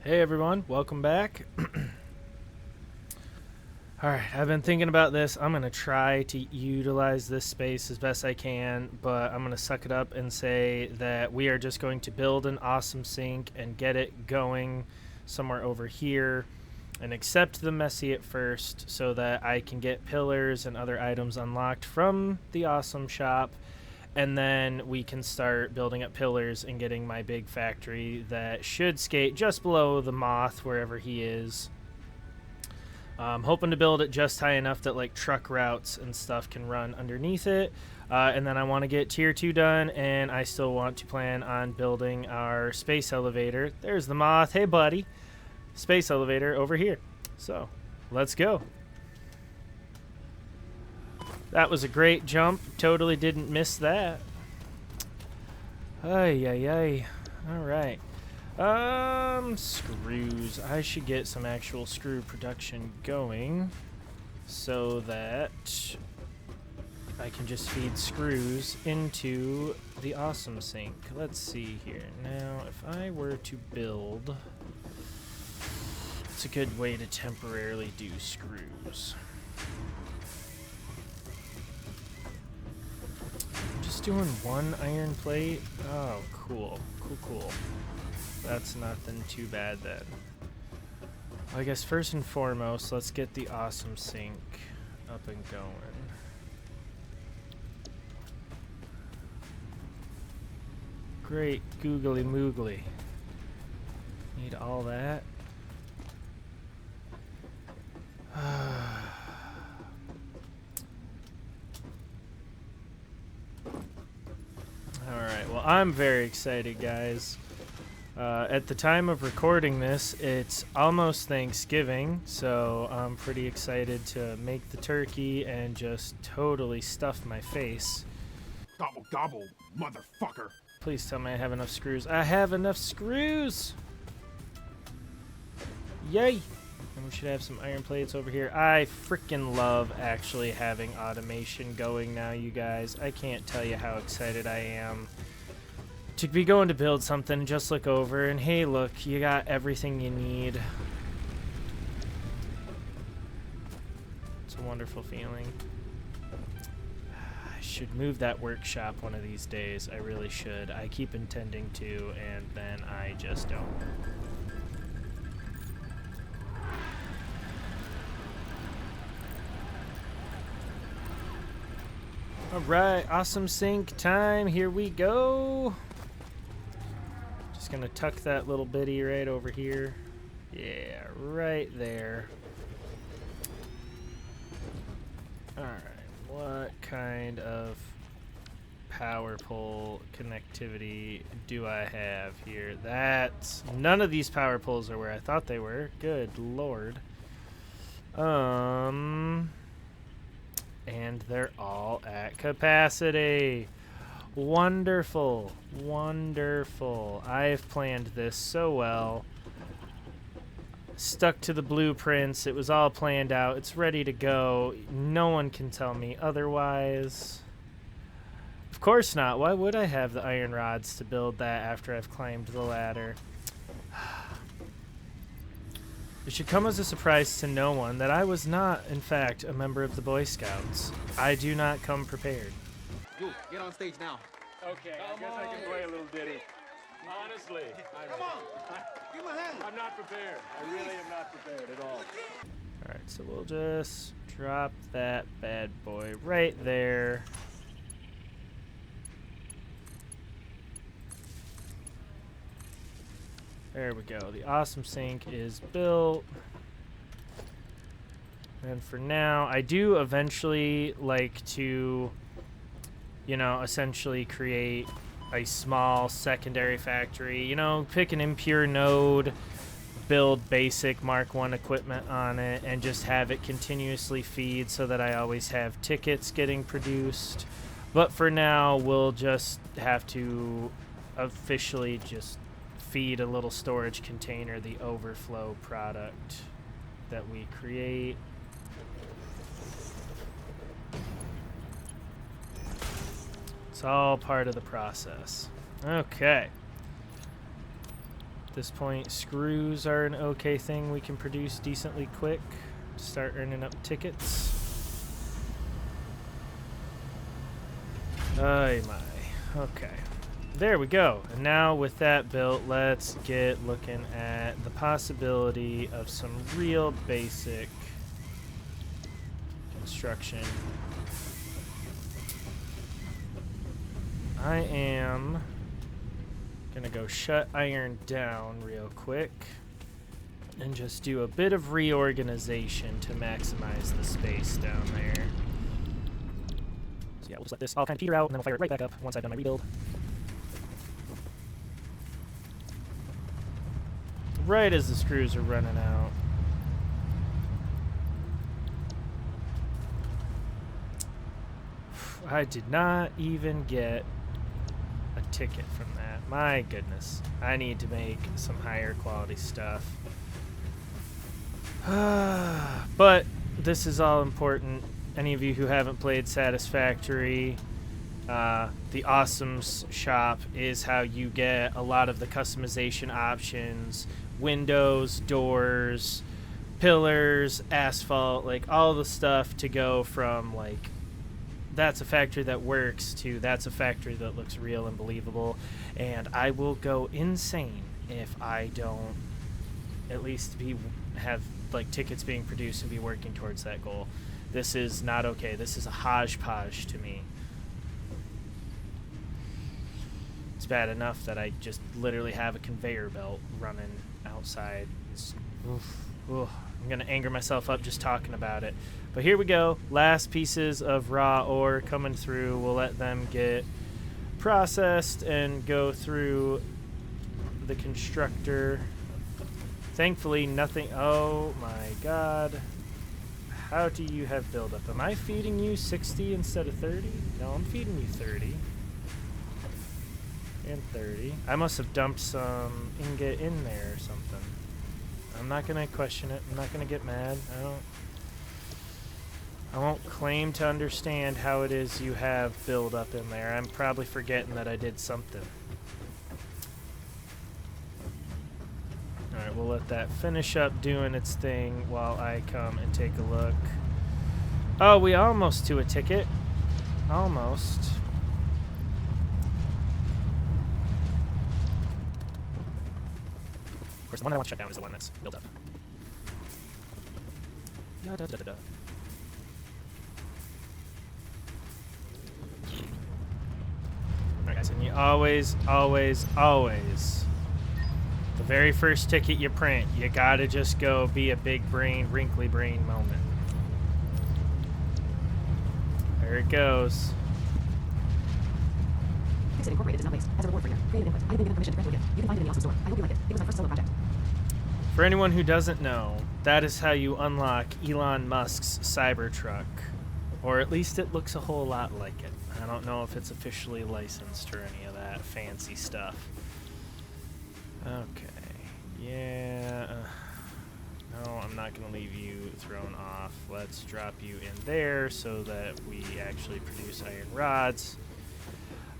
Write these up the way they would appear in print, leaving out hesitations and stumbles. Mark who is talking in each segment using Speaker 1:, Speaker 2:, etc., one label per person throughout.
Speaker 1: Hey everyone, welcome back. Alright, I've been thinking about this. I'm going to try to utilize this space as best I can, but I'm going to suck it up and say that we are just going to build an awesome sink and get it going somewhere over here and accept the messy at first so that I can get pillars and other items unlocked from the awesome shop. And then we can start building up pillars and getting my big factory that should skate just below the moth wherever he is. I'm hoping to build it just high enough that like truck routes and stuff can run underneath it. And then I want to get tier 2 done, and I still want to plan on building our space elevator. There's the moth. Hey buddy. Space elevator over here. So let's go. That was a great jump. Totally didn't miss that. Ay, ay, ay. Alright. Screws. I should get some actual screw production going so that I can just feed screws into the awesome sink. Let's see here. Now, if I were to build, it's a good way to temporarily do screws. Just doing one iron plate? Oh, cool. Cool. That's nothing too bad then. Well, I guess first and foremost, let's get the awesome sink up and going. Great googly moogly. Need all that. Alright, well, I'm very excited, guys. At the time of recording this, it's almost Thanksgiving, so I'm pretty excited to make the turkey and just totally stuff my face.
Speaker 2: Gobble, gobble, motherfucker.
Speaker 1: Please tell me I have enough screws. I have enough screws! Yay! And we should have some iron plates over here. I freaking love actually having automation going now, you guys. I can't tell you how excited I am to be going to build something, just look over, and hey, look, you got everything you need. It's a wonderful feeling. I should move that workshop one of these days. I really should. I keep intending to, and then I just don't. Alright, awesome sink time. Here we go. Just gonna tuck that little bitty right over here. Yeah, right there. Alright, what kind of power pole connectivity do I have here? That's none of these power poles are where I thought they were. Good lord. And they're all at capacity. Wonderful. Wonderful. I've planned this so well. Stuck to the blueprints. It was all planned out. It's ready to go. No one can tell me otherwise. Of course not. Why would I have the iron rods to build that after I've climbed the ladder? It should come as a surprise to no one that I was not, in fact, a member of the Boy Scouts. I do not come prepared.
Speaker 3: You, get on stage now.
Speaker 4: Okay, I guess I can play a little ditty. Honestly,
Speaker 3: Come on, give him a hand.
Speaker 4: I'm not prepared. I really am not prepared at all.
Speaker 1: Alright, so we'll just drop that bad boy right there. There we go. The awesome sink is built. And for now, I do eventually like to, you know, essentially create a small secondary factory. You know, pick an impure node, build basic Mark 1 equipment on it, and just have it continuously feed so that I always have tickets getting produced. But for now, we'll just have to officially just feed a little storage container the overflow product that we create. It's all part of the process. Okay. this point, screws are an okay thing we can produce decently quick to start earning up tickets. Oh my. Okay. There we go. And now with that built, let's get looking at the possibility of some real basic construction. I am gonna go shut iron down real quick and just do a bit of reorganization to maximize the space down there. So yeah, we'll just let this all kind of peter out, and then we'll fire it right back up once I've done my rebuild. Right as the screws are running out. I did not even get a ticket from that. My goodness. I need to make some higher quality stuff. But this is all important. Any of you who haven't played Satisfactory, the Awesomes shop is how you get a lot of the customization options. Windows, doors, pillars, asphalt, like all the stuff to go from like that's a factory that works to that's a factory that looks real and believable. And I will go insane if I don't at least have like tickets being produced and be working towards that goal. This is not okay. This is a hodgepodge to me. It's bad enough that I just literally have a conveyor belt running outside. I'm going to anger myself up just talking about it. But here we go. Last pieces of raw ore coming through. We'll let them get processed and go through the constructor. Thankfully, nothing... Oh, my God. How do you have buildup? Am I feeding you 60 instead of 30? No, I'm feeding you 30. And 30. I must have dumped some ingot in there or something. I'm not going to question it. I'm not going to get mad. I won't claim to understand how it is you have buildup in there. I'm probably forgetting that I did something. Alright, we'll let that finish up doing its thing while I come and take a look. Oh, we almost to a ticket. Almost. Of course, the one that I want to shut down is the one that's built up. Da-da-da-da-da. Alright guys, and you always, the very first ticket you print, you gotta just go be a big brain, wrinkly brain moment. There it goes.
Speaker 5: Fix it Incorporated is now based. As a reward for your creative input, I have been given permission to grant you a gift. You can find it in the Awesome store. I hope you like it. It was my first solo project.
Speaker 1: For anyone who doesn't know, that is how you unlock Elon Musk's Cybertruck. Or at least it looks a whole lot like it. I don't know if it's officially licensed or any of that fancy stuff. Okay. Yeah. No, I'm not going to leave you thrown off. Let's drop you in there so that we actually produce iron rods.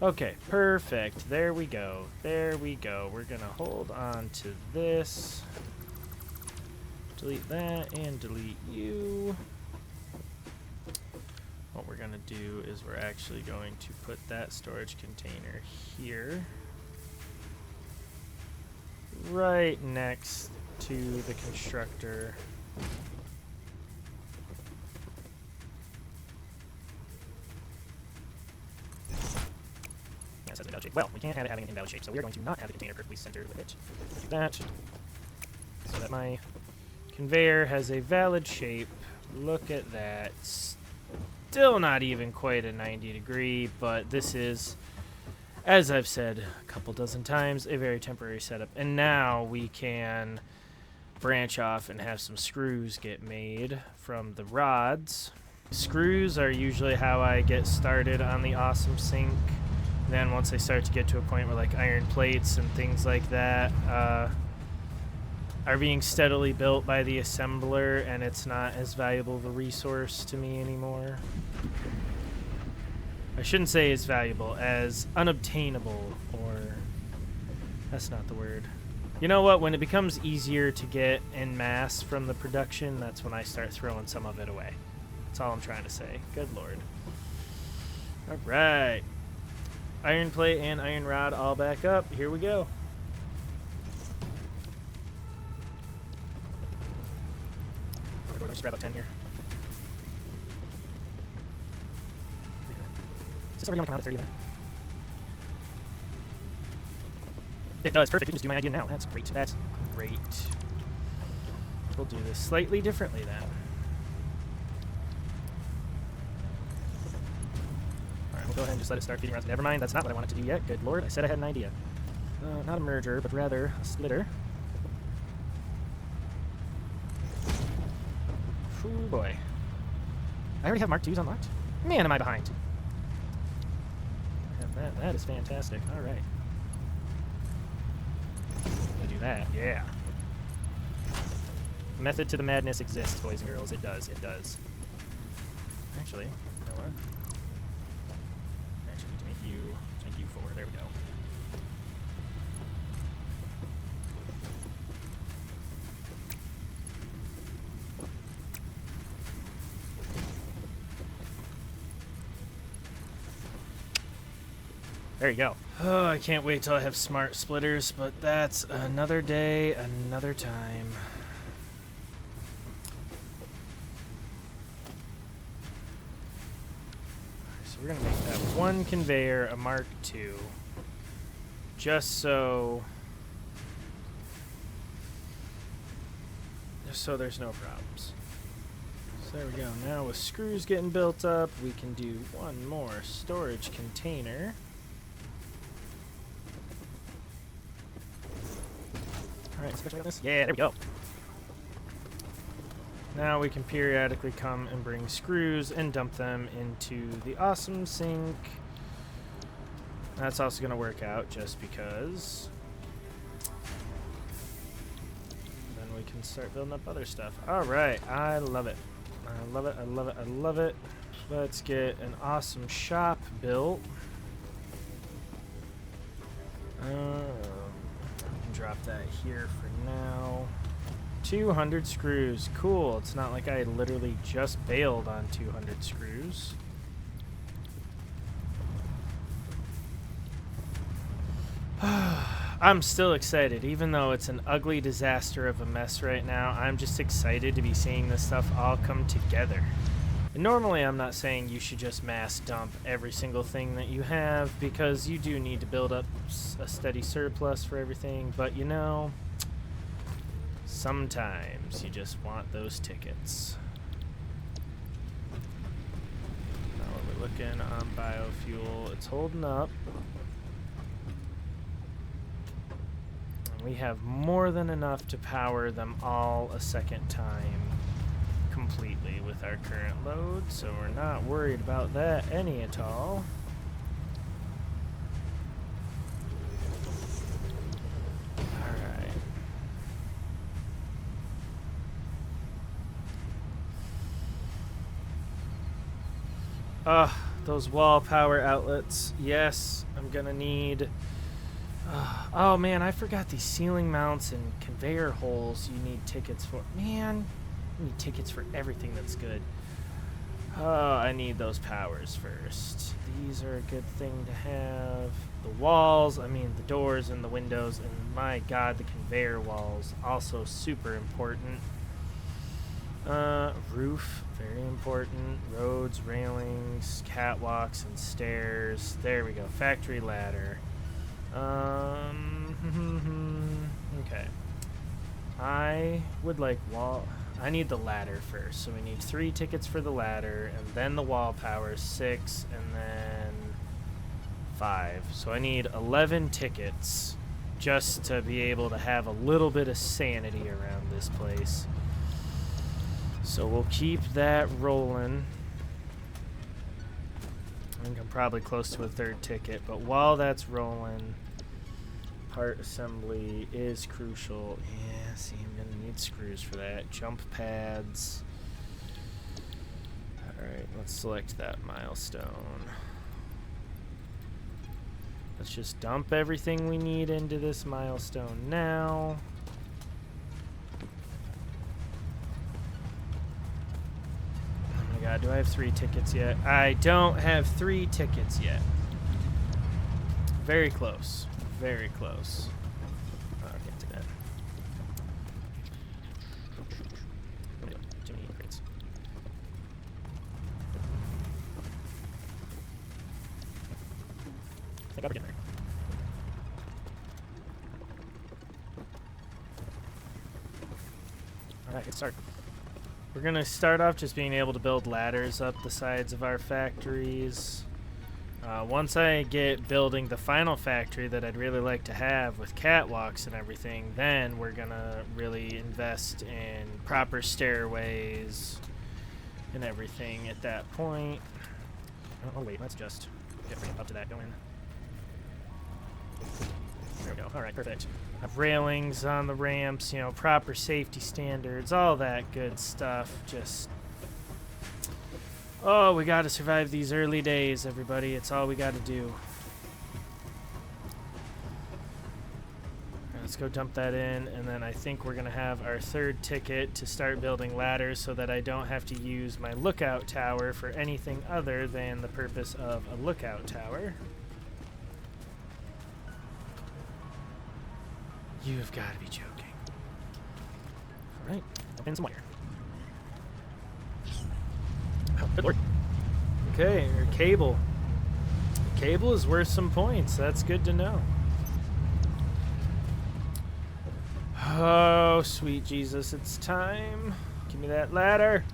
Speaker 1: Okay, perfect. There we go. There we go. We're going to hold on to this. Delete that and delete you. What we're going to do is we're actually going to put that storage container here. Right next to the constructor. Yeah, it says invalid shape. Well, we can't have it having an invalid shape, so we're going to not have the container perfectly centered with it. Do that so that my conveyor has a valid shape. Look at that. Still not even quite a 90 degree, but this is, as I've said a couple dozen times, a very temporary setup. And now we can branch off and have some screws get made from the rods. Screws are usually how I get started on the Awesome Sink. Then once I start to get to a point where like iron plates and things like that are being steadily built by the assembler, and it's not as valuable of a resource to me anymore. I shouldn't say as valuable, as unobtainable, or that's not the word. You know what? When it becomes easier to get en masse from the production, that's when I start throwing some of it away. That's all I'm trying to say. Good lord. All right. Iron plate and iron rod all back up. Here we go. Just grab a 10 here. Is this already going to come out at 30 then? It does. Perfect. You can just do my idea now. That's great. That's great. We'll do this slightly differently then. Alright, we'll go ahead and just let it start feeding around. Never mind, that's not what I wanted to do yet. Good lord, I said I had an idea. Not a merger, but rather a splitter. Oh boy. I already have Mark IIs unlocked? Man, am I behind. I have that. That is fantastic. Alright. Do that, yeah. Method to the madness exists, boys and girls. It does, it does. Actually, you know what? I actually need to make you 4. There we go. There you go. Oh, I can't wait till I have smart splitters, but that's another day, another time. So we're gonna make that one conveyor a Mark II, just so there's no problems. So there we go. Now with screws getting built up, we can do one more storage container. Alright, switch on this. Yeah, there we go. Now we can periodically come and bring screws and dump them into the awesome sink. That's also going to work out just because. Then we can start building up other stuff. Alright, I love it. I love it, I love it, I love it. Let's get an awesome shop built. Drop that here for now. 200 screws. Cool. It's not like I literally just bailed on 200 screws. I'm still excited, even though it's an ugly disaster of a mess right now. I'm just excited to be seeing this stuff all come together. And normally I'm not saying you should just mass dump every single thing that you have, because you do need to build up a steady surplus for everything, but you know, sometimes you just want those tickets. Now what we're looking on biofuel, it's holding up. And we have more than enough to power them all a second time completely with our current load, so we're not worried about that any at all. Alright. Those wall power outlets. Yes, I'm gonna need... oh man, I forgot these ceiling mounts and conveyor holes you need tickets for. Man, I need tickets for everything that's good. Oh, I need those powers first. These are a good thing to have. The walls, I mean the doors and the windows, and my god, the conveyor walls, also super important. Roof, very important. Roads, railings, catwalks, and stairs. There we go. Factory ladder. Okay. I would like I need the ladder first, so we need 3 tickets for the ladder, and then the wall power, 6, and then 5. So I need 11 tickets just to be able to have a little bit of sanity around this place. So we'll keep that rolling. I think I'm probably close to a 3rd ticket, but while that's rolling, part assembly is crucial. Yeah, see, I'm gonna need screws for that. Jump pads. Alright, let's select that milestone. Let's just dump everything we need into this milestone now. Oh my god, do I have 3 tickets yet? I don't have 3 tickets yet. Very close. Very close. Oh, I can't take that. Too many crates. I think I'm getting there. Alright, good start. We're gonna start off just being able to build ladders up the sides of our factories. Once I get building the final factory that I'd really like to have with catwalks and everything, then we're gonna really invest in proper stairways and everything at that point. Oh wait, let's just get up to that going. There we go. Alright, perfect. Have railings on the ramps, you know, proper safety standards, all that good stuff. Just, oh, we gotta survive these early days, everybody. It's all we gotta do. Alright, let's go dump that in, and then I think we're gonna have our 3rd ticket to start building ladders so that I don't have to use my lookout tower for anything other than the purpose of a lookout tower. You've got to be joking. Alright, dump in some wire. Oh, good lord. Okay, your cable. Cable is worth some points. That's good to know. Oh, sweet Jesus, it's time. Give me that ladder.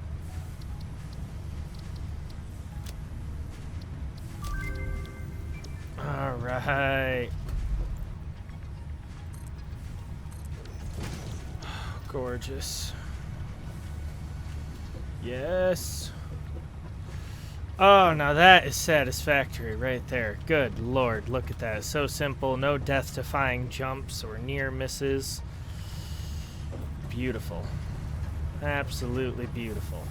Speaker 1: Alright. Gorgeous. Yes. Oh, now that is satisfactory right there. Good lord, look at that. So simple. No death-defying jumps or near misses. Beautiful. Absolutely beautiful.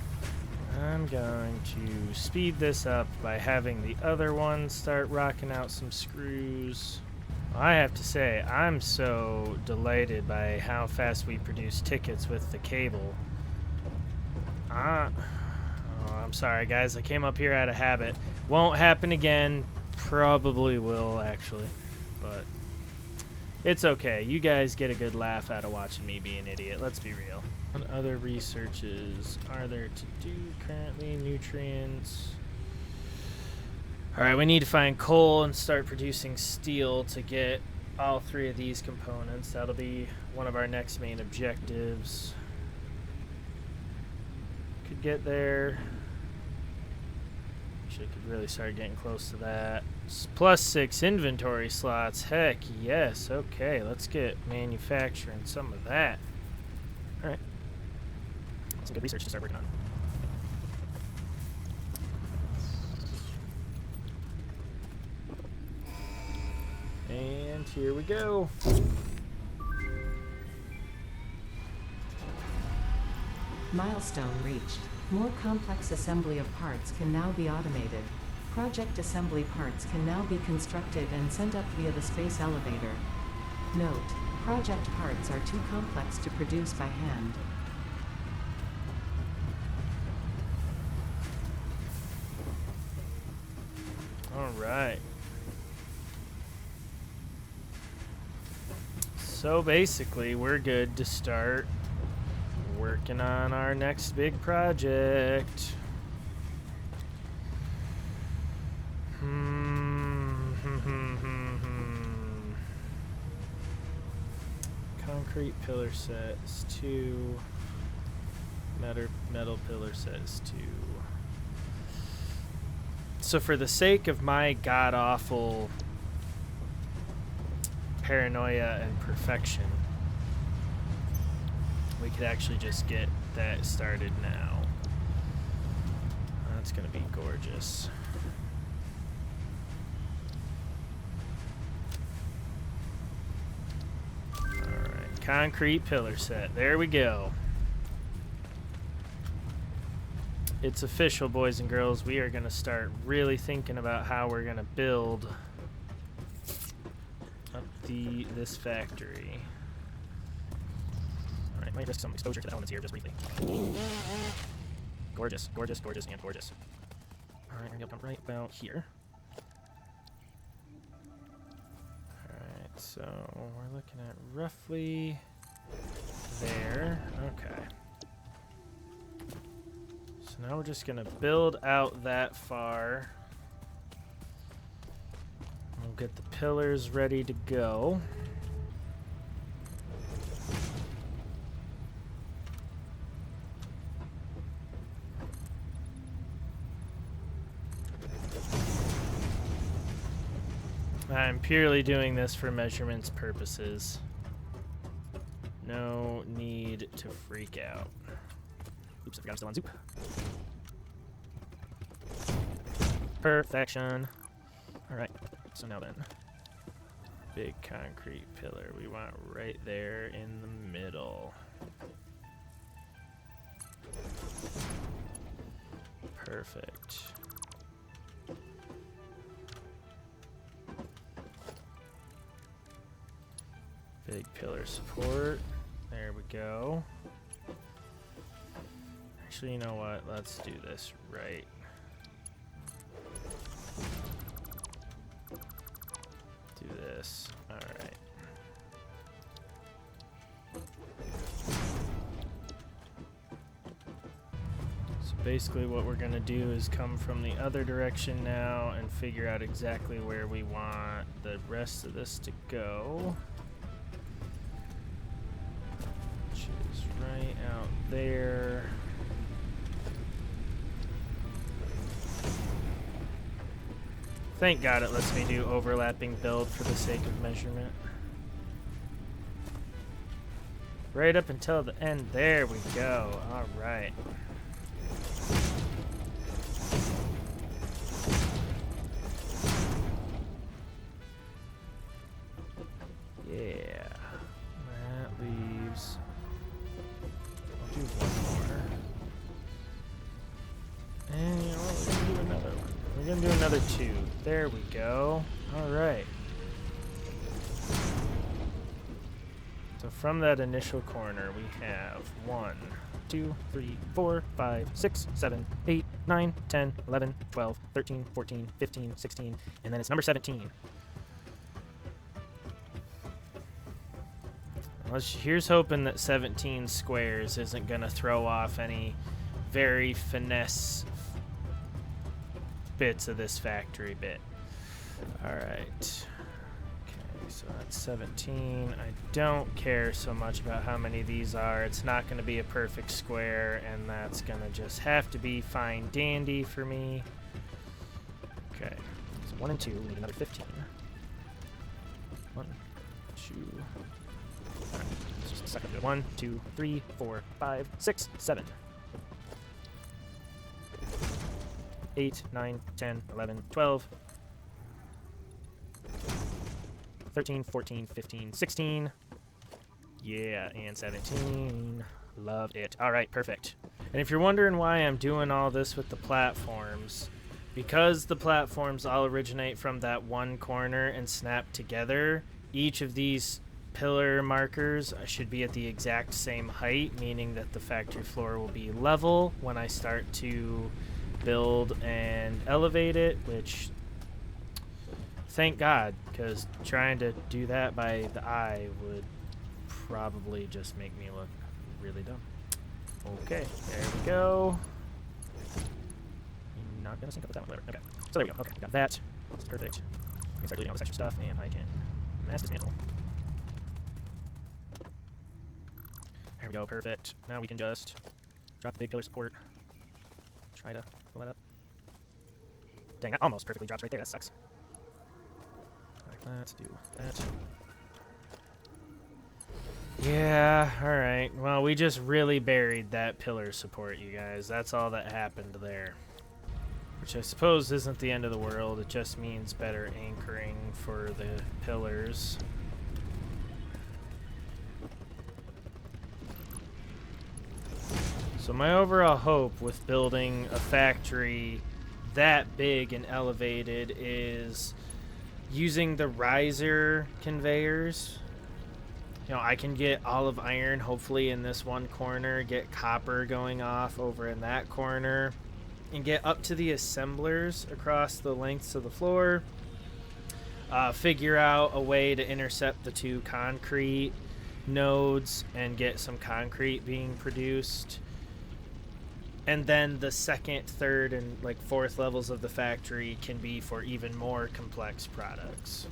Speaker 1: I'm going to speed this up by having the other one start rocking out some screws. I have to say, I'm so delighted by how fast we produce tickets with the cable. Oh, I'm sorry, guys. I came up here out of habit. Won't happen again. Probably will, actually. But it's okay. You guys get a good laugh out of watching me be an idiot. Let's be real. What other researches are there to do currently? Nutrients. Alright, we need to find coal and start producing steel to get all 3 of these components. That'll be one of our next main objectives. Could get there. Actually, could really start getting close to that. Plus 6 inventory slots. Heck yes. Okay, let's get manufacturing some of that. Alright. Some good research to start working on. And here we go.
Speaker 5: Milestone reached. More complex assembly of parts can now be automated. Project assembly parts can now be constructed and sent up via the space elevator. Note: project parts are too complex to produce by hand.
Speaker 1: All right. So basically, we're good to start working on our next big project. Concrete pillar set is 2. Metal pillar set is 2. So for the sake of my god-awful paranoia and perfection, we could actually just get that started now. That's gonna be gorgeous. Alright, concrete pillar set. There we go. It's official, boys and girls. We are gonna start really thinking about how we're gonna build be this factory. Alright, might risk some exposure to the elements here just briefly. Gorgeous, gorgeous, gorgeous, and gorgeous. Alright, we're gonna come right about here. Alright, so we're looking at roughly there. Okay. So now we're just gonna build out that far. We'll get the pillars ready to go. I'm purely doing this for measurements purposes. No need to freak out. Oops, I forgot I'm still on Zoop. Perfection. Alright, so now then. Big concrete pillar we want right there in the middle. Perfect. Big pillar support. There we go. Actually, you know what? Let's do this right. Do this. Alright. So basically what we're going to do is come from the other direction now and figure out exactly where we want the rest of this to go. Which is right out there. Thank God it lets me do overlapping build for the sake of measurement. Right up until the end. There we go. All right. Yeah. That leaves... I'll do one more. And you know what? We're going to do another one. We're going to do another 2. There we go. All right. So from that initial corner, we have 1, 2, 3, 4, 5, 6, 7, 8, 9, 10, 11, 12, 13, 14, 15, 16, and then it's number 17. Here's hoping that 17 squares isn't going to throw off any very finesse bits of this factory bit. Alright. Okay, so that's 17. I don't care so much about how many these are. It's not going to be a perfect square, and that's going to just have to be fine dandy for me. Okay, so 1 and 2, we need another 15. 1, 2. Alright, let's just suck up to 1, 2, 3, 4, 5, 6, 7. 8, 9, 10, 11, 12, 13, 14, 15, 16. Yeah, and 17. Loved it. All right, perfect. And if you're wondering why I'm doing all this with the platforms, because the platforms all originate from that one corner and snap together, each of these pillar markers should be at the exact same height, meaning that the factory floor will be level when I start to build and elevate it, which thank God, because trying to do that by the eye would probably just make me look really dumb. Okay, there we go. You're not gonna sync up with that one, whatever. Okay, so there we go. Okay, got that. That's perfect. I can start doing all this extra stuff, and I can mass dismantle. There we go, perfect. Now we can just drop the big pillar support. Try to pull that up. Dang, that almost perfectly drops right there. That sucks. Like that, do that. Yeah, alright. Well, we just really buried that pillar support, you guys. That's all that happened there. Which I suppose isn't the end of the world. It just means better anchoring for the pillars. So my overall hope with building a factory that big and elevated is, using the riser conveyors, you know, I can get all of iron hopefully in this one corner, get copper going off over in that corner, and get up to the assemblers across the lengths of the floor. Figure out a way to intercept the 2 concrete nodes and get some concrete being produced. And then the second, third, and like 4th levels of the factory can be for even more complex products.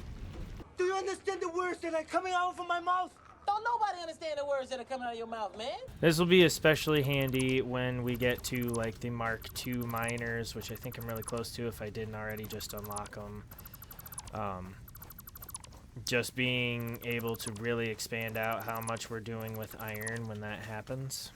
Speaker 6: Do you understand the words that are coming out from my mouth?
Speaker 7: Don't nobody understand the words that are coming out of your mouth, man.
Speaker 1: This will be especially handy when we get to like the Mark II miners, which I think I'm really close to if I didn't already just unlock them. Just being able to really expand out how much we're doing with iron when that happens.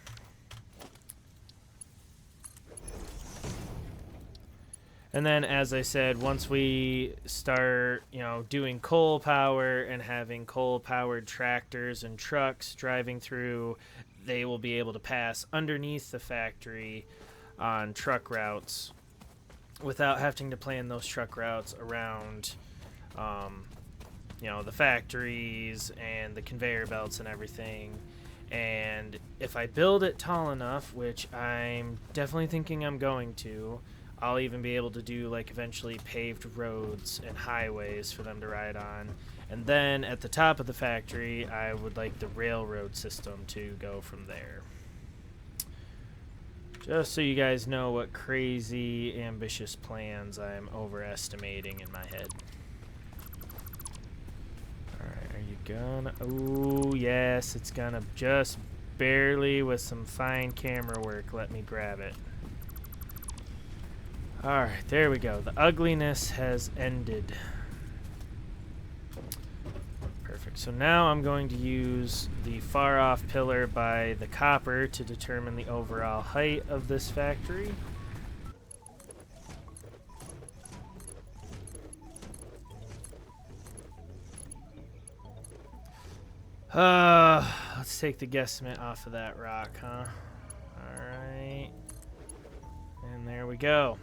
Speaker 1: And then, as I said, once we start, you know, doing coal power and having coal-powered tractors and trucks driving through, they will be able to pass underneath the factory on truck routes without having to plan those truck routes around, you know, the factories and the conveyor belts and everything. And if I build it tall enough, which I'm definitely thinking I'm going to, I'll even be able to do like eventually paved roads and highways for them to ride on. And then at the top of the factory, I would like the railroad system to go from there. Just so you guys know what crazy ambitious plans I'm overestimating in my head. Alright, are you gonna... Oh, yes, it's gonna just barely, with some fine camera work, let me grab it. Alright, there we go. The ugliness has ended. Perfect. So now I'm going to use the far off pillar by the copper to determine the overall height of this factory. Let's take the guesstimate off of that rock, huh? Alright. And there we go.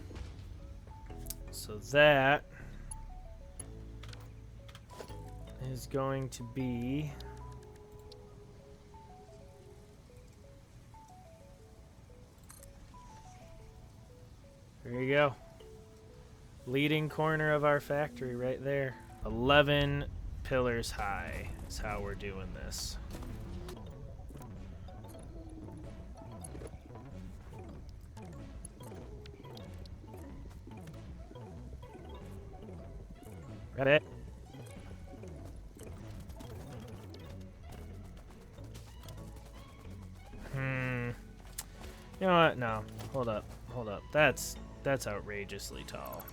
Speaker 1: So that is going to be there you go. Leading corner of our factory right there. 11 pillars high is how we're doing this. Got it. You know what? No. Hold up. Hold up. That's outrageously tall.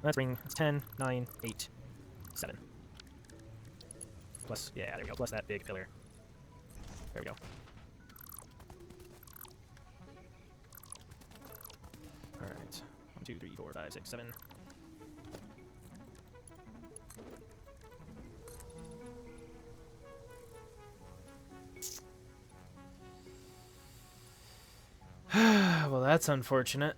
Speaker 1: Let's bring 10, 9, 8, 7. Plus, yeah, there we go. Plus that big pillar. There we go. Alright. 1, 2, 3, 4, 5, 6, 7. Well, that's unfortunate.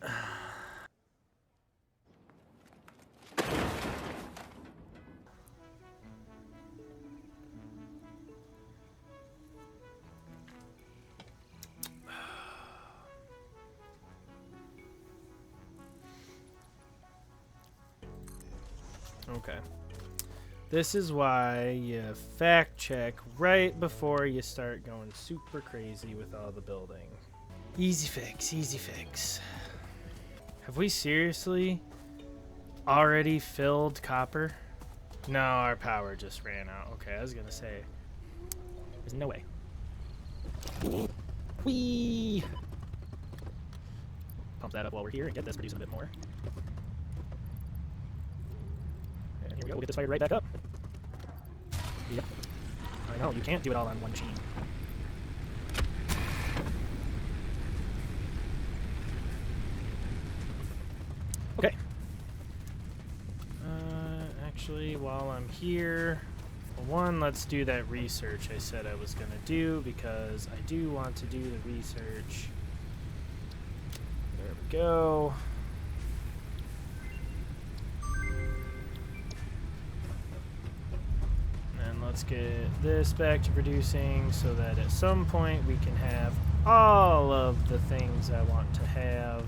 Speaker 1: Okay. This is why you fact check right before you start going super crazy with all the building. Easy fix, easy fix. Have we seriously already filled copper? No, our power just ran out. Okay, I was gonna say, there's no way. Whee! Pump that up while we're here and get this producing a bit more. And here we go, we'll get this fired right back up. Yep. I know, you can't do it all on one machine. Okay. Actually, while I'm here, for one, let's do that research I said I was going to do, because I do want to do the research. There we go. let's get this back to producing so that at some point we can have all of the things I want to have.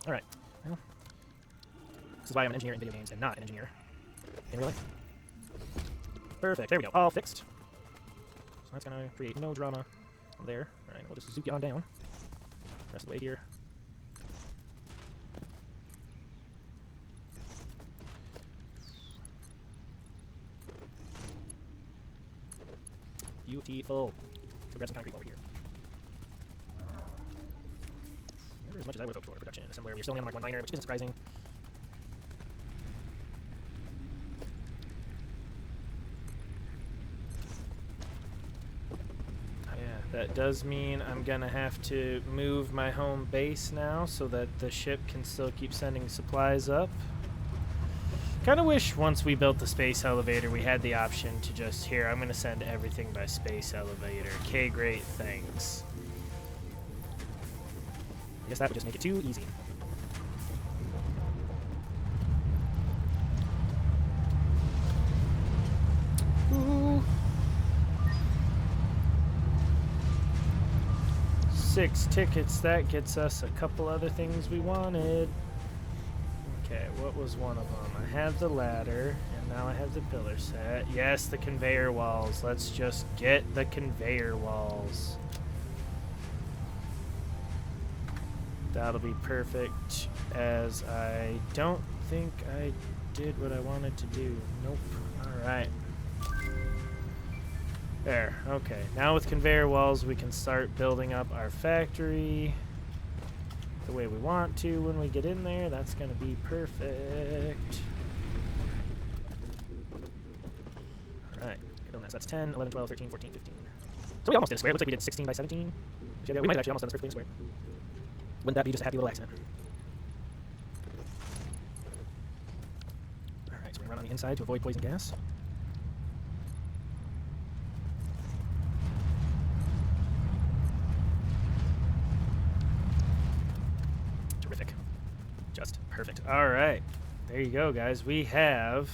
Speaker 1: All right. Well, this is why I'm an engineer in video games and not an engineer in real life. Perfect. There we go. All fixed. So that's going to create no drama there. All right, we'll just zoom it on down. Rest of the way here. Beautiful. So grab some concrete over here. Never as much as I would have hoped for production assembler. We're still only on like one miner, which isn't surprising. That does mean I'm gonna have to move my home base now so that the ship can still keep sending supplies up. Kinda wish once we built the space elevator we had the option to just, here, I'm gonna send everything by space elevator. Okay, great, thanks. I guess that would just make it too easy. Ooh. 6 tickets, that gets us a couple other things we wanted. Okay, what was one of them? I have the ladder, and now I have the pillar set. Yes, the conveyor walls. Let's just get the conveyor walls. That'll be perfect, as I don't think I did what I wanted to do. Nope. Alright. There, okay. Now with conveyor walls, we can start building up our factory the way we want to when we get in there. That's going to be perfect. Alright, so that's 10, 11, 12, 13, 14, 15. So we almost did a square. It looks like we did 16 by 17. So yeah, we might have actually almost done this perfectly in square. Wouldn't that be just a happy little accident? Alright, so we're going to run on the inside to avoid poison gas. Just perfect. All right. There you go, guys. We have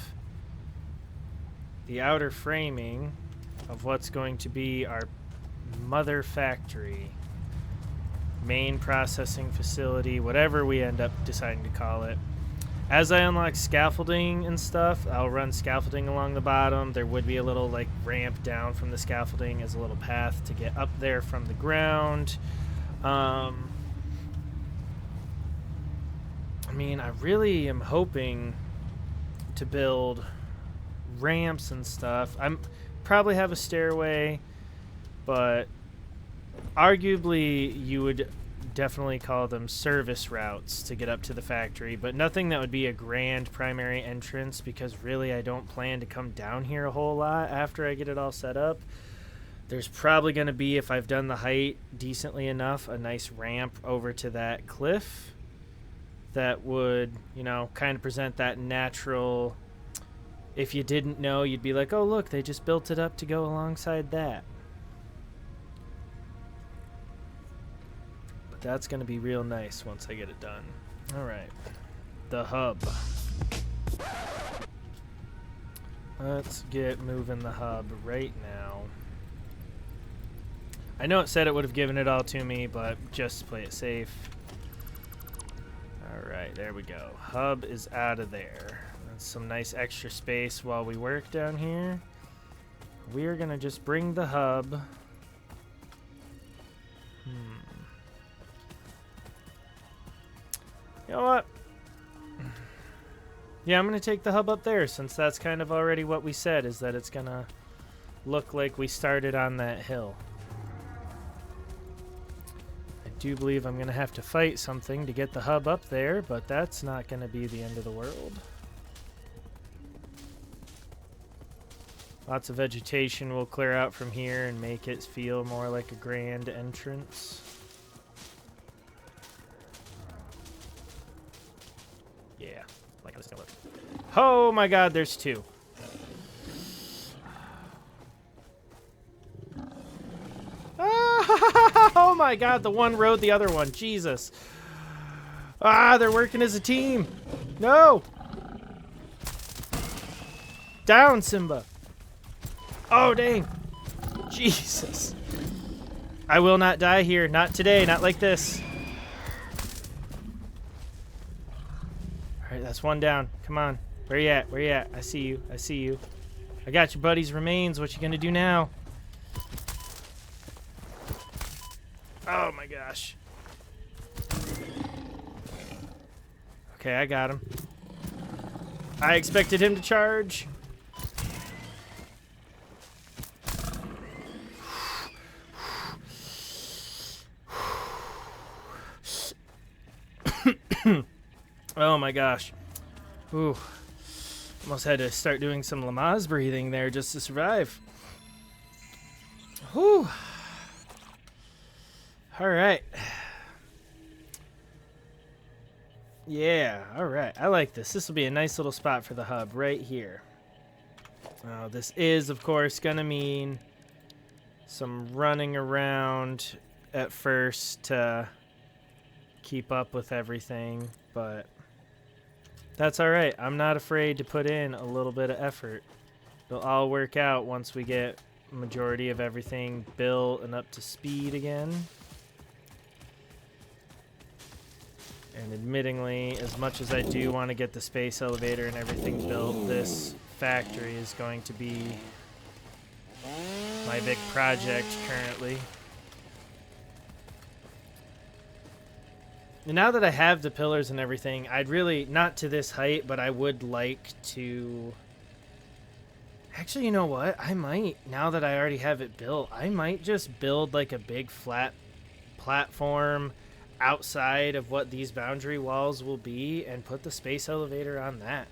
Speaker 1: the outer framing of what's going to be our mother factory, main processing facility, whatever we end up deciding to call it. As I unlock scaffolding and stuff, I'll run scaffolding along the bottom. There would be a little like ramp down from the scaffolding as a little path to get up there from the ground. I mean, I really am hoping to build ramps and stuff. I'm probably have a stairway, but arguably you would definitely call them service routes to get up to the factory, but nothing that would be a grand primary entrance, because really I don't plan to come down here a whole lot after I get it all set up. There's probably going to be, if I've done the height decently enough, a nice ramp over to that cliff that would, you know, kind of present that natural, if you didn't know, you'd be like, oh, look, they just built it up to go alongside that. But that's going to be real nice once I get it done. All right. The hub. Let's get moving the hub right now. I know it said it would have given it all to me, but just to play it safe. Alright, there we go. Hub is out of there. That's some nice extra space while we work down here. We're going to just bring the hub. You know what? Yeah, I'm going to take the hub up there, since that's kind of already what we said, is that it's going to look like we started on that hill. I do believe I'm going to have to fight something to get the hub up there, but that's not going to be the end of the world. Lots of vegetation will clear out from here and make it feel more like a grand entrance. Yeah, I like how this is going to look. Oh my god, there's 2. Oh my god, the one rode the other one. Jesus. Ah, they're working as a team. No. Down, Simba. Oh, dang. Jesus. I will not die here. Not today. Not like this. All right, that's one down. Come on. Where you at? Where you at? I see you. I see you. I got your buddy's remains. What you gonna do now? Oh, my gosh. Okay, I got him. I expected him to charge. Oh my gosh. Ooh. Almost had to start doing some Lamaze breathing there just to survive. Whew. All right. Yeah, all right. I like this. This will be a nice little spot for the hub right here. This is, of course, going to mean some running around at first to keep up with everything, but that's all right. I'm not afraid to put in a little bit of effort. It'll all work out once we get a majority of everything built and up to speed again. And admittingly, as much as I do want to get the space elevator and everything built, this factory is going to be my big project currently. And now that I have the pillars and everything, I'd really, not to this height, but I would like to... Actually, you know what? I might, now that I already have it built, I might just build like a big flat platform outside of what these boundary walls will be and put the space elevator on that.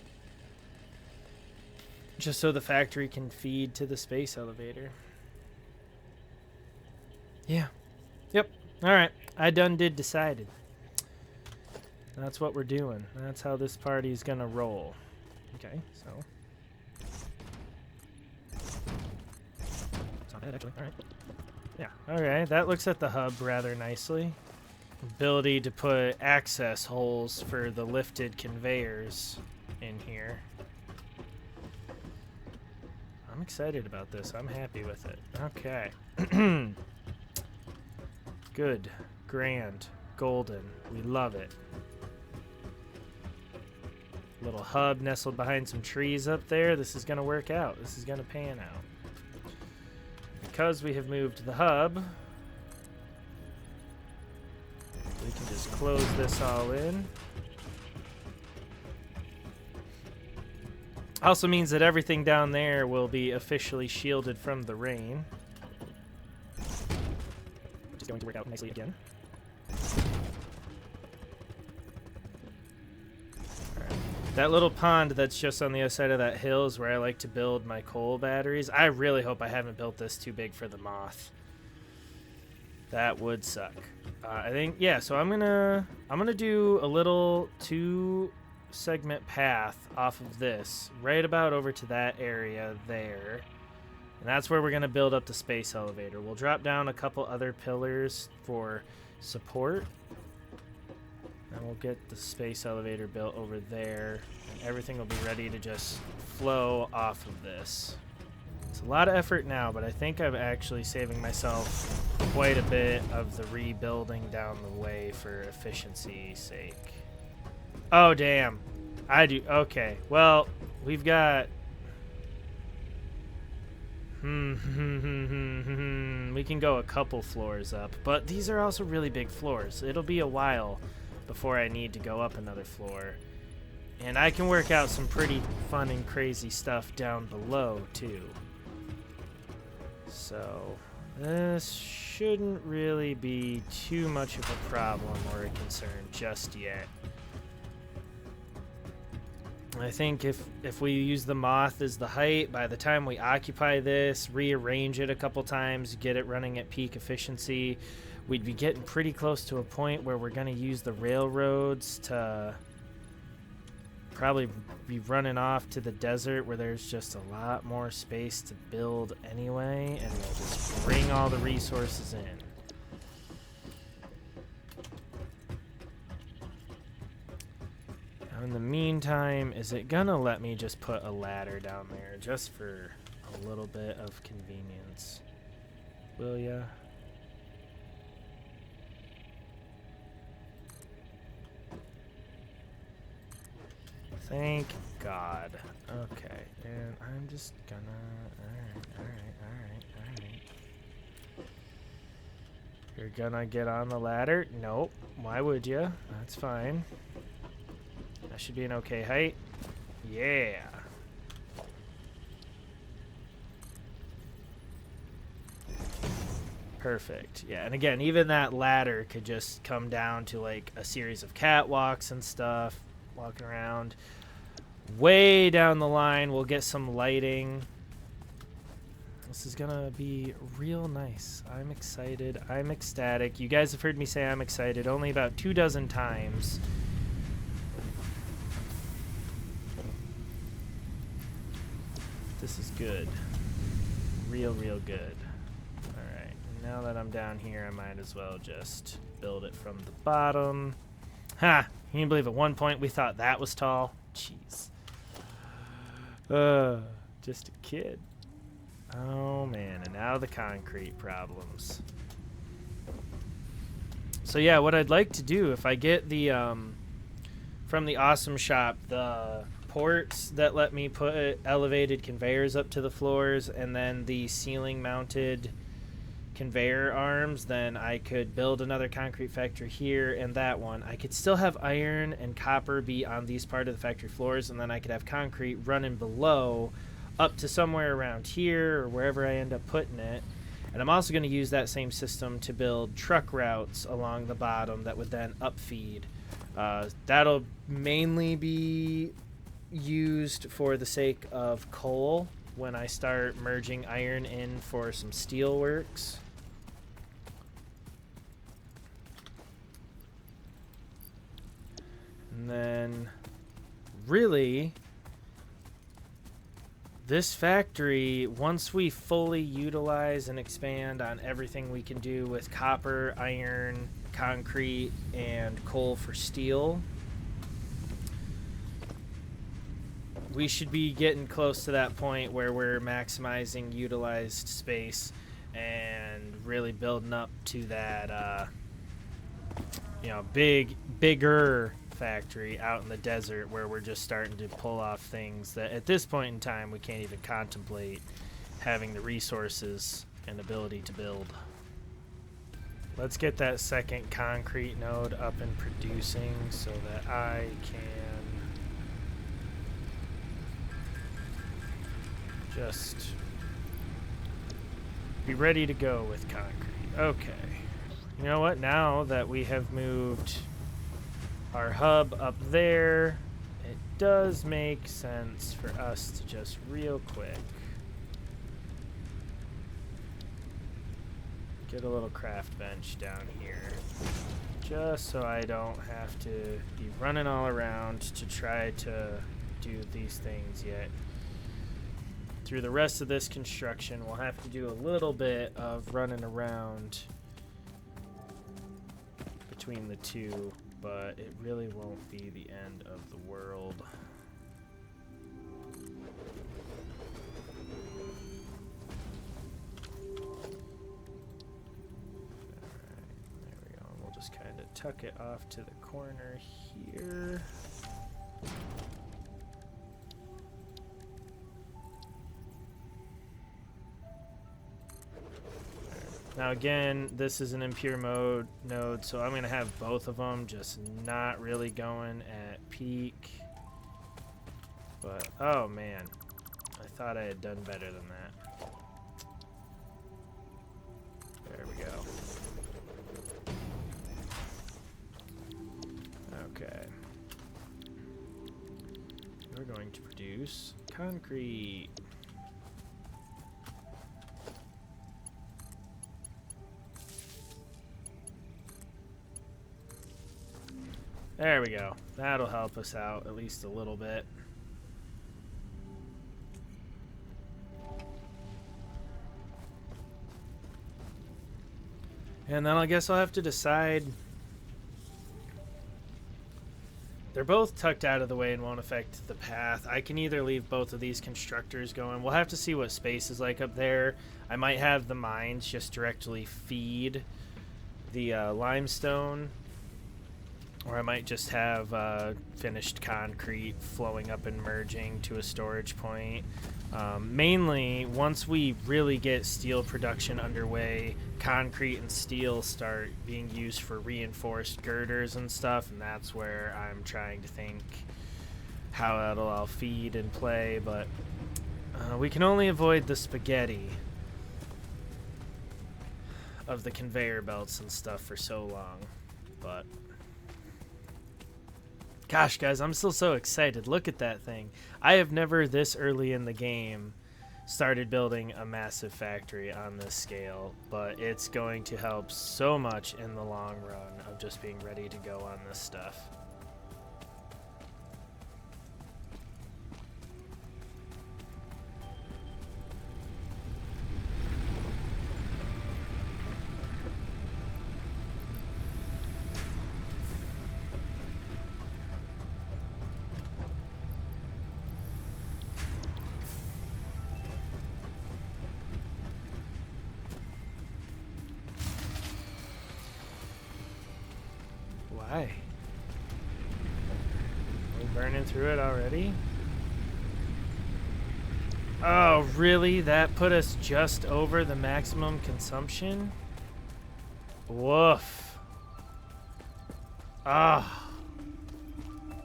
Speaker 1: Just so the factory can feed to the space elevator. Yeah. Yep. Alright. I done did decided. That's what we're doing. That's how this party's gonna roll. Okay, so. It's not bad, actually. Alright. Yeah. Alright, that looks at the hub rather nicely. Ability to put access holes for the lifted conveyors in here. I'm excited about this. I'm happy with it. Okay. Good. Grand. Golden. We love it. Little hub nestled behind some trees up there. This is going to work out. This is going to pan out. Because we have moved the hub, we can just close this all in. Also means that everything down there will be officially shielded from the rain. Which is going to work out nicely again. Alright. That little pond that's just on the other side of that hill is where I like to build my coal batteries. I really hope I haven't built this too big for the moth. That would suck. I think, yeah, so I'm gonna do a little 2-segment path off of this, right about over to that area there. And that's where we're gonna build up the space elevator. We'll drop down a couple other pillars for support. And we'll get the space elevator built over there. And everything will be ready to just flow off of this. It's a lot of effort now, but I think I'm actually saving myself quite a bit of the rebuilding down the way for efficiency's sake. Oh, damn. I do. Okay. Well, we've got... we can go a couple floors up, but these are also really big floors. It'll be a while before I need to go up another floor. And I can work out some pretty fun and crazy stuff down below, too. So, this shouldn't really be too much of a problem or a concern just yet. I think if we use the moth as the height, by the time we occupy this, rearrange it a couple times, get it running at peak efficiency, we'd be getting pretty close to a point where we're going to use the railroads to probably be running off to the desert where there's just a lot more space to build anyway, and we'll just bring all the resources in. In the meantime, is it gonna let me just put a ladder down there just for a little bit of convenience? Will ya? Thank God. Okay, and I'm just gonna... Alright. You're gonna get on the ladder? Nope. Why would you? That's fine. That should be an okay height. Yeah. Perfect. Yeah, and again, even that ladder could just come down to like a series of catwalks and stuff, walking around. Way down the line, we'll get some lighting. This is gonna be real nice. I'm excited. I'm ecstatic. You guys have heard me say I'm excited only about 24 times. This is good. Real good. Alright, now that I'm down here, I might as well just build it from the bottom. Ha! Can you believe at one point we thought that was tall? Jeez. Just a kid. Oh man, and now the concrete problems. So yeah, what I'd like to do, if I get the, from the Awesome Shop, the ports that let me put elevated conveyors up to the floors, and then the ceiling mounted conveyor arms, then I could build another concrete factory here and that one. I could still have iron and copper be on these part of the factory floors, and then I could have concrete running below up to somewhere around here or wherever I end up putting it. And I'm also going to use that same system to build truck routes along the bottom that would then upfeed. That'll mainly be used for the sake of coal when I start merging iron in for some steel works. And then really this factory, once we fully utilize and expand on everything we can do with copper, iron, concrete, and coal for steel, we should be getting close to that point where we're maximizing utilized space and really building up to that, bigger factory out in the desert where we're just starting to pull off things that at this point in time we can't even contemplate having the resources and ability to build. Let's get that second concrete node up and producing so that I can just be ready to go with concrete. Okay. You know what? Now that we have moved our hub up there, it does make sense for us to just real quick get a little craft bench down here, just so I don't have to be running all around to try to do these things yet. Through the rest of this construction, we'll have to do a little bit of running around between the two, but it really won't be the end of the world. Alright, there we go. We'll just kind of tuck it off to the corner here. Now again, this is an impure mode node, so I'm going to have both of them just not really going at peak. But, oh man, I thought I had done better than that. There we go. Okay. We're going to produce concrete. There we go. That'll help us out at least a little bit. And then I guess I'll have to decide They're both tucked out of the way and won't affect the path. I can either leave both of these constructors going. We'll have to see what space is like up there. I might have the mines just directly feed the limestone, or I might just have finished concrete flowing up and merging to a storage point. Mainly, once we really get steel production underway, concrete and steel start being used for reinforced girders and stuff, and that's where I'm trying to think how that'll all feed and play, but we can only avoid the spaghetti of the conveyor belts and stuff for so long, but gosh, guys, I'm still so excited. Look at that thing. I have never this early in the game started building a massive factory on this scale, but it's going to help so much in the long run of just being ready to go on this stuff. Why? Are we burning through it already? Oh, really? That put us just over the maximum consumption? Woof. Ah.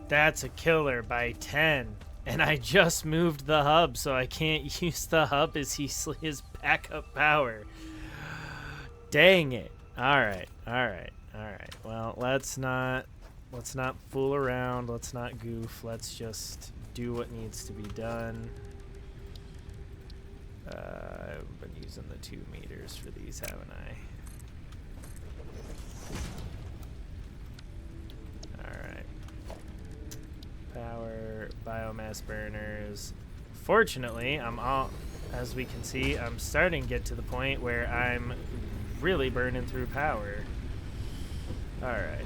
Speaker 1: That's a killer by 10. And I just moved the hub, so I can't use the hub as his backup power. Dang it. Alright, alright. Alright, well, let's not fool around, let's not goof, let's just do what needs to be done. I've been using the 2 meters for these, haven't I? Alright. Power, biomass burners. Fortunately, as we can see, I'm starting to get to the point where I'm really burning through power. Alright,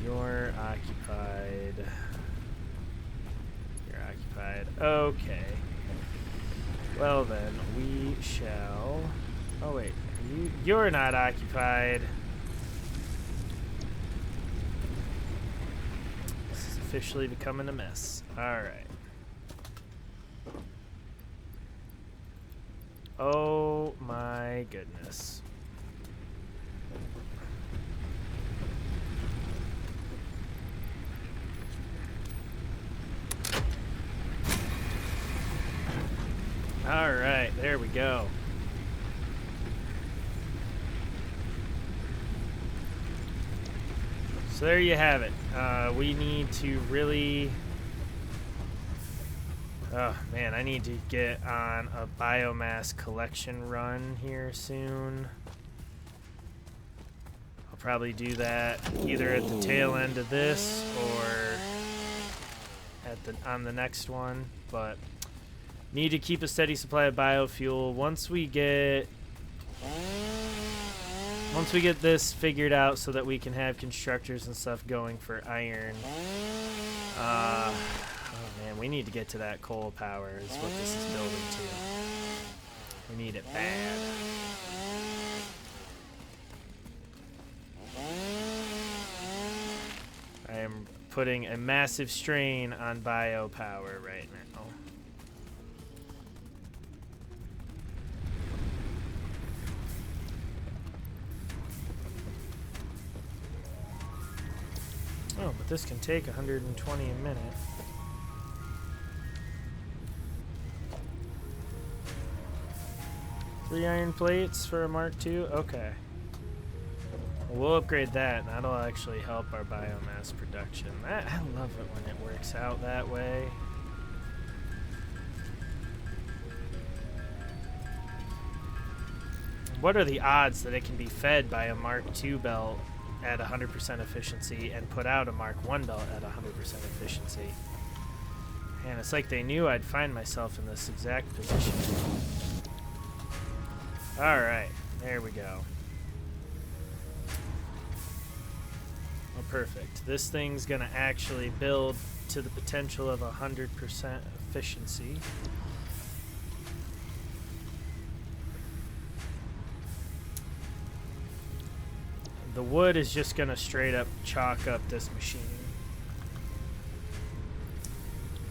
Speaker 1: you're occupied. You're occupied. Okay. Well then, we shall... Oh wait, you're not occupied. This is officially becoming a mess. Alright. Oh my goodness. All right, there we go. So there you have it. We need to really... Oh, man, I need to get on a biomass collection run here soon. I'll probably do that either at the tail end of this or on the next one, but... Need to keep a steady supply of biofuel. Once we get this figured out so that we can have constructors and stuff going for iron. Oh man, we need to get to that coal power is what this is building to. We need it bad. I am putting a massive strain on biopower right now. Oh, but this can take 120 a minute. Three iron plates for a Mark II? Okay. We'll upgrade that, and that'll actually help our biomass production. I love it when it works out that way. What are the odds that it can be fed by a Mark II belt at 100% efficiency and put out a Mark I belt at 100% efficiency? Man, it's like they knew I'd find myself in this exact position. Alright, there we go. Oh, perfect. This thing's going to actually build to the potential of 100% efficiency. The wood is just going to straight up chalk up this machine.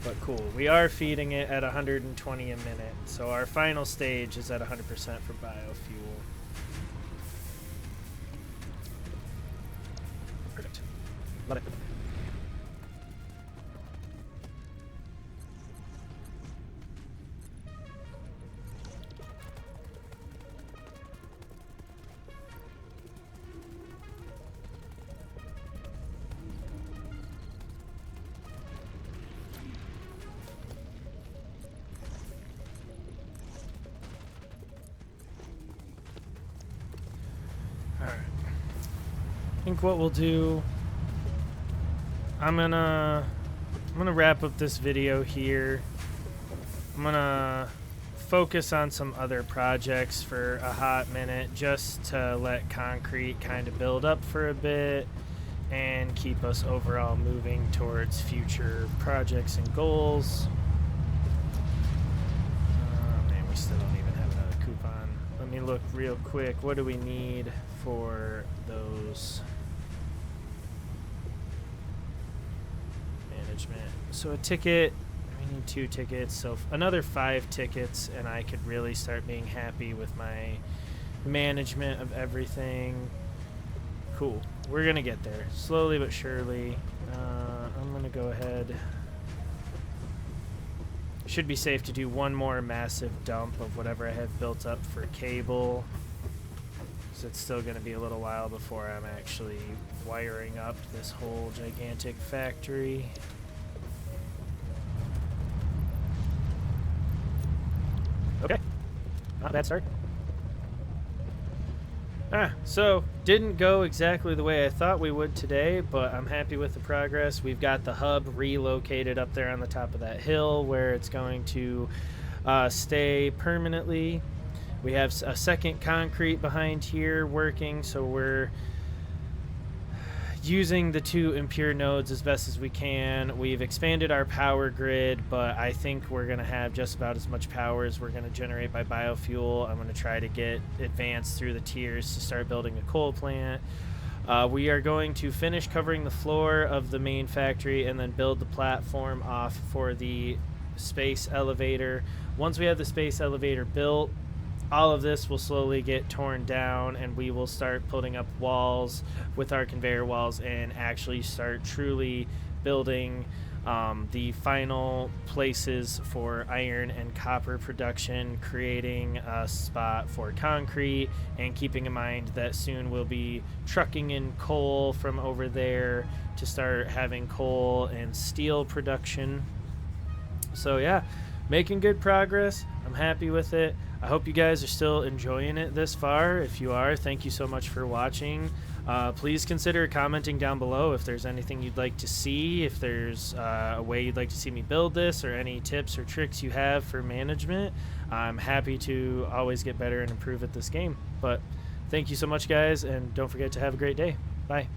Speaker 1: But cool. We are feeding it at 120 a minute. So our final stage is at 100% for biofuel. Perfect. Love it. I think what we'll do, I'm gonna wrap up this video here. I'm gonna focus on some other projects for a hot minute just to let concrete kind of build up for a bit and keep us overall moving towards future projects and goals. Man, we still don't even have another coupon. Let me look real quick. What do we need for those? Management. So a ticket, we need 2 tickets, so another 5 tickets and I could really start being happy with my management of everything. Cool. We're gonna get there slowly but surely. I'm gonna go ahead. Should be safe to do one more massive dump of whatever I have built up for cable. So it's still going to be a little while before I'm actually wiring up this whole gigantic factory. Okay, not a bad start. So didn't go exactly the way I thought we would today, but I'm happy with the progress. We've got the hub relocated up there on the top of that hill where it's going to stay permanently. We have a second concrete behind here working, so we're using the 2 impure nodes as best as we can. We've expanded our power grid, but I think we're going to have just about as much power as we're going to generate by biofuel. I'm going to try to get advanced through the tiers to start building a coal plant. We are going to finish covering the floor of the main factory and then build the platform off for the space elevator. Once we have the space elevator built, all of this will slowly get torn down and we will start putting up walls with our conveyor walls and actually start truly building the final places for iron and copper production, creating a spot for concrete, and keeping in mind that soon we'll be trucking in coal from over there to start having coal and steel production. So yeah, making good progress. I'm happy with it. I hope you guys are still enjoying it this far. If you are, thank you so much for watching. Please consider commenting down below if there's anything you'd like to see, if there's a way you'd like to see me build this, or any tips or tricks you have for management. I'm happy to always get better and improve at this game. But thank you so much, guys, and don't forget to have a great day. Bye.